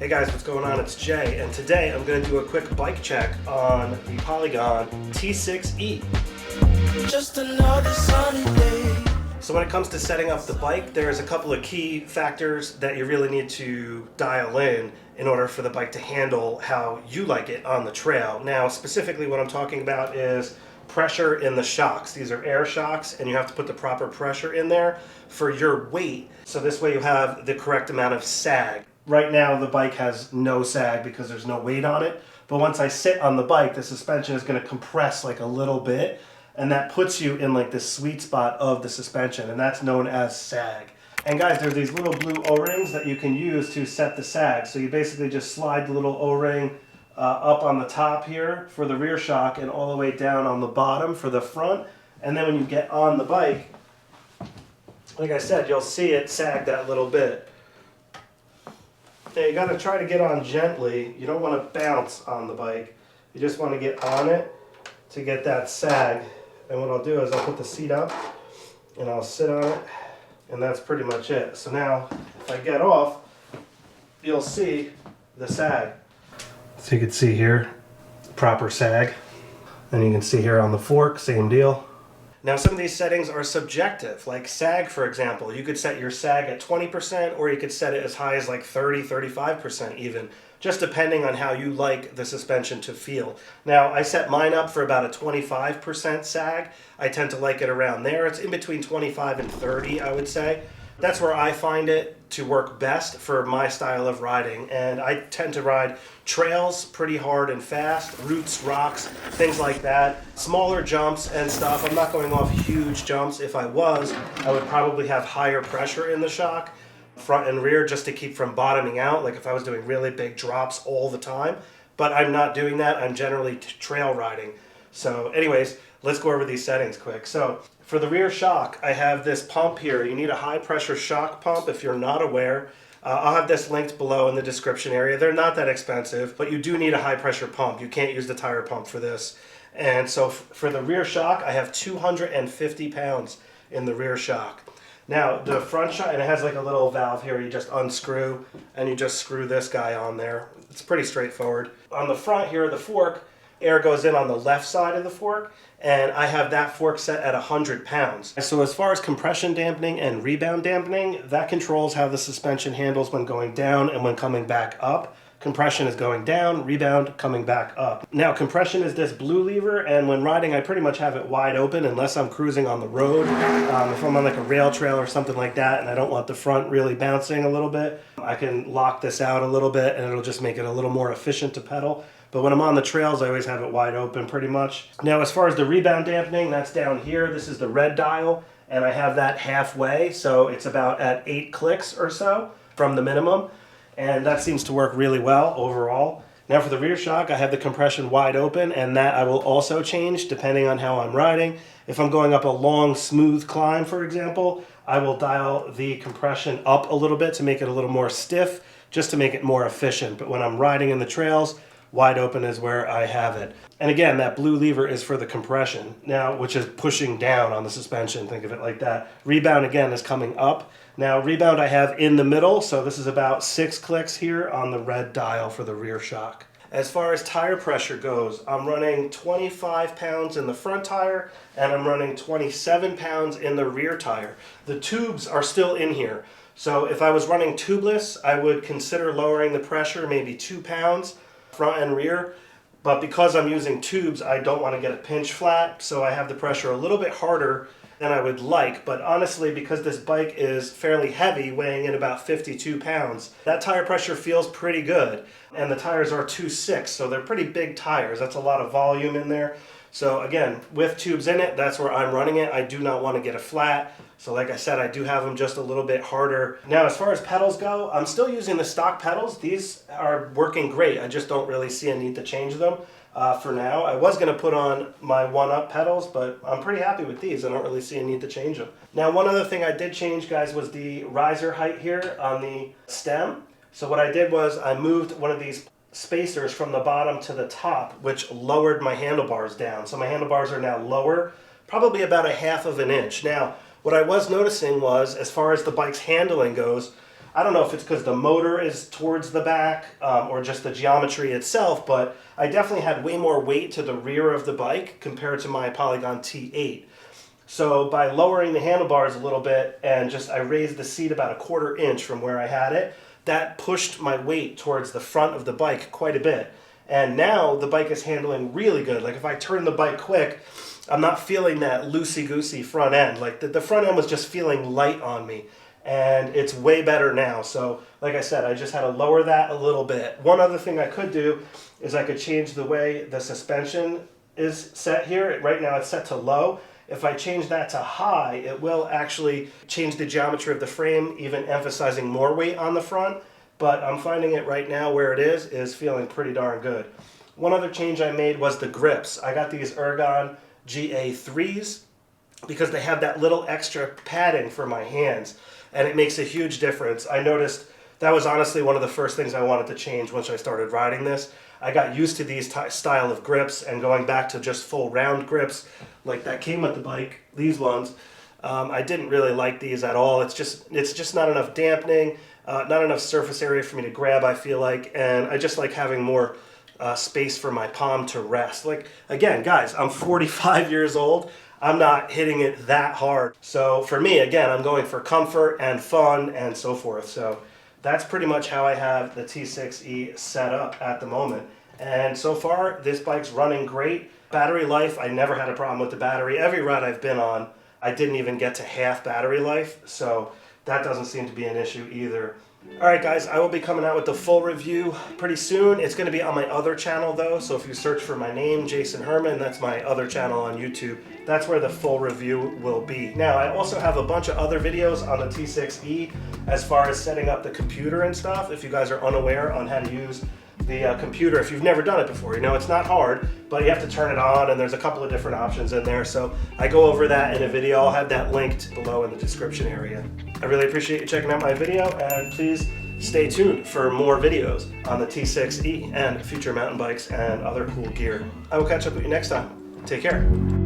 Hey guys, what's going on? It's Jay, and today I'm going to do a quick bike check on the Polygon T6E. Just another sunny day. So when it comes to setting up the bike, there's a couple of key factors that you really need to dial in order for the bike to handle how you like it on the trail. Now, specifically what I'm talking about is pressure in the shocks. These are air shocks, and you have to put the proper pressure in there for your weight. So this way you have the correct amount of sag. Right now the bike has no sag because there's no weight on it, but once I sit on the bike, the suspension is going to compress like a little bit, and that puts you in like the sweet spot of the suspension, and that's known as sag. And guys, there's these little blue O-rings that you can use to set the sag. So you basically just slide the little O-ring up on the top here for the rear shock and all the way down on the bottom for the front, and then when you get on the bike, like I said, you'll see it sag that little bit. Now you got to try to get on gently. You don't want to bounce on the bike. You just want to get on it to get that sag. And what I'll do is I'll put the seat up and I'll sit on it, and that's pretty much it. So now if I get off, you'll see the sag. So you can see here, proper sag. And you can see here on the fork, same deal. Now some of these settings are subjective, like sag for example. You could set your sag at 20% or you could set it as high as like 30-35% even, just depending on how you like the suspension to feel. Now I set mine up for about a 25% sag. I tend to like it around there. It's in between 25 and 30, I would say. That's where I find it to work best for my style of riding, and I tend to ride trails pretty hard and fast, roots, rocks, things like that, smaller jumps and stuff. I'm not going off huge jumps. If I was, I would probably have higher pressure in the shock, front and rear, just to keep from bottoming out, like if I was doing really big drops all the time. But I'm not doing that. I'm generally trail riding. So anyways, let's go over these settings quick. So for the rear shock, I have this pump here. You need a high pressure shock pump if you're not aware. I'll have this linked below in the description area. They're not that expensive, but you do need a high pressure pump. You can't use the tire pump for this. And so for the rear shock, I have 250 pounds in the rear shock. Now the front shock, and it has like a little valve here, you just unscrew and you just screw this guy on there. It's pretty straightforward. On the front here, the fork, air goes in on the left side of the fork, and I have that fork set at 100 pounds. So as far as compression dampening and rebound dampening, that controls how the suspension handles when going down and when coming back up. Compression is going down, rebound coming back up. Now compression is this blue lever, and when riding I pretty much have it wide open unless I'm cruising on the road. If I'm on like a rail trail or something like that and I don't want the front really bouncing a little bit, I can lock this out a little bit and it'll just make it a little more efficient to pedal. But when I'm on the trails, I always have it wide open pretty much. Now as far as the rebound dampening, that's down here. This is the red dial, and I have that halfway, so it's about at 8 clicks or so from the minimum. And that seems to work really well overall. Now for the rear shock, I have the compression wide open, and that I will also change depending on how I'm riding. If I'm going up a long, smooth climb, for example, I will dial the compression up a little bit to make it a little more stiff, just to make it more efficient. But when I'm riding in the trails, wide open is where I have it. And again, that blue lever is for the compression, now, which is pushing down on the suspension, think of it like that. Rebound again is coming up. Now rebound I have in the middle, so this is about 6 clicks here on the red dial for the rear shock. As far as tire pressure goes, I'm running 25 pounds in the front tire, and I'm running 27 pounds in the rear tire. The tubes are still in here. So if I was running tubeless, I would consider lowering the pressure, maybe 2 pounds, front and rear, but because I'm using tubes, I don't want to get a pinch flat, so I have the pressure a little bit harder than I would like. But honestly, because this bike is fairly heavy, weighing in about 52 pounds, that tire pressure feels pretty good. And the tires are 2.6, so they're pretty big tires. That's a lot of volume in there. So again, with tubes in it, that's where I'm running it. I do not want to get a flat. So like I said, I do have them just a little bit harder. Now, as far as pedals go, I'm still using the stock pedals. These are working great. I just don't really see a need to change them for now. I was going to put on my 1-Up pedals, but I'm pretty happy with these. I don't really see a need to change them. Now, one other thing I did change, guys, was the riser height here on the stem. So what I did was I moved one of these spacers from the bottom to the top, which lowered my handlebars down. So my handlebars are now lower, probably about 1/2 of an inch. Now, what I was noticing was, as far as the bike's handling goes, I don't know if it's because the motor is towards the back or just the geometry itself, but I definitely had way more weight to the rear of the bike compared to my Polygon T8. So by lowering the handlebars a little bit and I raised the seat about a 1/4 inch from where I had it, that pushed my weight towards the front of the bike quite a bit. And now the bike is handling really good. Like if I turn the bike quick, I'm not feeling that loosey-goosey front end. Like the front end was just feeling light on me. And it's way better now. So like I said, I just had to lower that a little bit. One other thing I could do is I could change the way the suspension is set here. Right now it's set to low. If I change that to high, it will actually change the geometry of the frame, even emphasizing more weight on the front. But I'm finding it right now where it is feeling pretty darn good. One other change I made was the grips. I got these Ergon GA3s because they have that little extra padding for my hands, and it makes a huge difference. I noticed that was honestly one of the first things I wanted to change once I started riding this. I got used to these style of grips, and going back to just full round grips like that came with the bike, these ones, I didn't really like these at all. It's just not enough dampening, not enough surface area for me to grab, I feel like, and I just like having more space for my palm to rest. Like, again, guys, I'm 45 years old. I'm not hitting it that hard. So for me, again, I'm going for comfort and fun and so forth. So that's pretty much how I have the T6E set up at the moment. And so far, this bike's running great. Battery life, I never had a problem with the battery. Every ride I've been on, I didn't even get to half battery life. So that doesn't seem to be an issue either. All right, guys, I will be coming out with the full review pretty soon. It's going to be on my other channel, though, so if you search for my name, Jason Herman, that's my other channel on YouTube. That's where the full review will be. Now, I also have a bunch of other videos on the T6E as far as setting up the computer and stuff, if you guys are unaware on how to use the computer. If you've never done it before, you know, it's not hard, but you have to turn it on, and there's a couple of different options in there. So I go over that in a video. I'll have that linked below in the description area. I really appreciate you checking out my video, and please stay tuned for more videos on the T6E and future mountain bikes and other cool gear. I will catch up with you next time. Take care.